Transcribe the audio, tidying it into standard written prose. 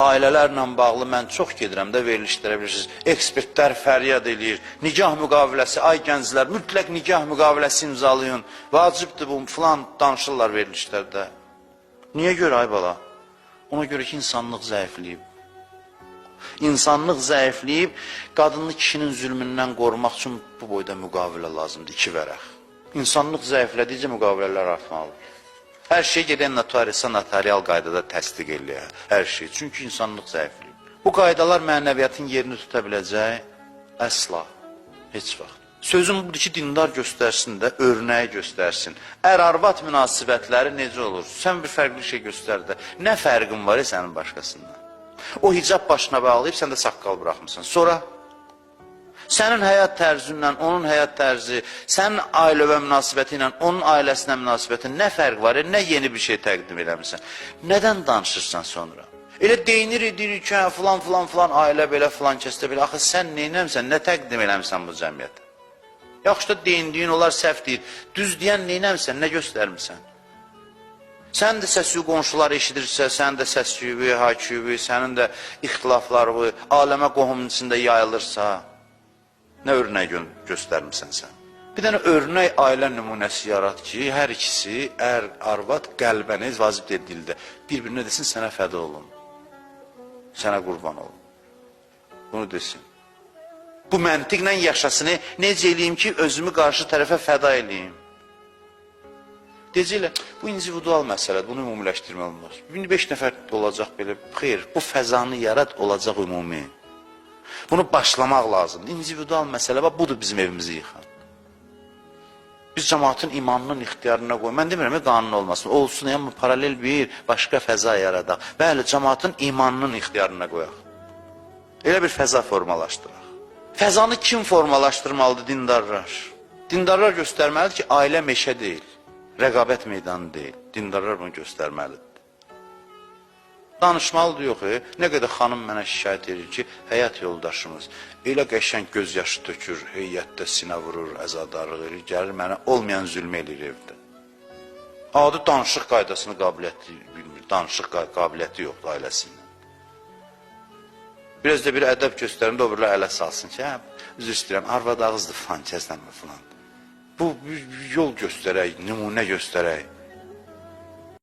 Ailələrlə bağlı mən çox gedirəm də verilişlərə bilirsiniz. Ekspertlər fəryad eləyir. Nikah müqaviləsi, ay gənclər, mütləq nikah müqaviləsi imzalayın. Vacibdir bu, filan danışırlar verilişlərdə. Niyə görə ay bala? Ona görə ki, insanlıq zəifləyib. İnsanlıq zəifləyib, qadınlı kişinin zülmündən qorumaq üçün bu boyda müqavilə lazımdır, 2 vərəq. İnsanlıq zəiflədikcə müqavilələr artmalıdır. Hər şey gedən notariusa notarial qaydada təsdiq eləyir, hər şey. Çünki insanlıq zəifləyir. Bu qaydalar mənəviyyatın yerini tuta biləcək? Əsla, heç vaxt. Sözüm budur ki, dindar göstərsin də, örnəyi göstərsin. Ər-arvad münasibətləri necə olur? Sən bir fərqli şey göstər də. Nə fərqin var sənin başqasından? O hicab başına bağlayıb, sən də saqqal buraxmısan. Sonra sənin həyat tərzindən, onun həyat tərzi, sənin ailəvə münasibəti ilə, onun ailəsinə münasibəti nə fərq var? Nə yeni bir şey təqdim eləmirsən? Nədən danışırsan sonra? Elə deyinir, edirik ki, filan ailə belə, filan kəsdə belə. Axı sən neynəmsən, nə təqdim eləmirsən bu cəmiyyətə? Yaxşı da deyindiyin, onlar səhv deyir. Düz deyən neynəmsən, nə göstərmirsən? Sən də səs-küyü qonşular eşidirsə, sən də səs-küyü, hay-küyü, sənin də ixtilafları aləmə qohumun içində yayılırsa, nə örnək göstərmirsən sən? Bir dənə örnək ailə nümunəsi yarat ki, hər ikisi, ər, arvad, qəlbəni vacib dildə bir-birinə desin, sənə fəda olun, sənə qurban olun. Bunu desin. Bu məntiqlə yaşasını necə eləyim ki, özümü qarşı tərəfə fəda eləyim? Deyəcəklə, bu individual məsələdir, bunu ümumiləşdirmə olmaz. 5 nəfər olacaq belə, xeyr, bu fəzanı yarat olacaq ümumi. Bunu başlamaq lazımdır. İndividual məsələ var, budur bizim evimizi yıxan. Biz cəmaatın imanının ixtiyarına qoyuq. Mən demirəm, qanun olmasın. Olsun, amma paralel bir başqa fəza yaradaq. Bəli, cəmaatın imanının ixtiyarına qoyaq. Elə bir fəza formalaşdıraq. Fəzanı kim formalaşdırmalıdır? Dindarlar. Dindarlar göstərməlidir ki, ailə meşə deyil, rəqabət meydanı deyil. Dindarlar bunu göstərməlidir. Danışmalıdır, yox, nə qədər xanım mənə şikayət edir ki, həyat yoldaşımız elə qəşəng göz yaşı tökür, heyətdə sinə vurur, əzadarlıq edir, gəlir mənə olmayan zülm edir evdə. Adi danışıq qaydasını qabiliyyəti bilmir, danışıq qabiliyyəti yoxdur ailəsindən. Biraz da bir ədəb göstərim də o birlə ələ salsın ki, üzr istəyirəm, arvad ağızdır falan, kəsləmə falan. Bu yol göstərək, nümunə göstərək.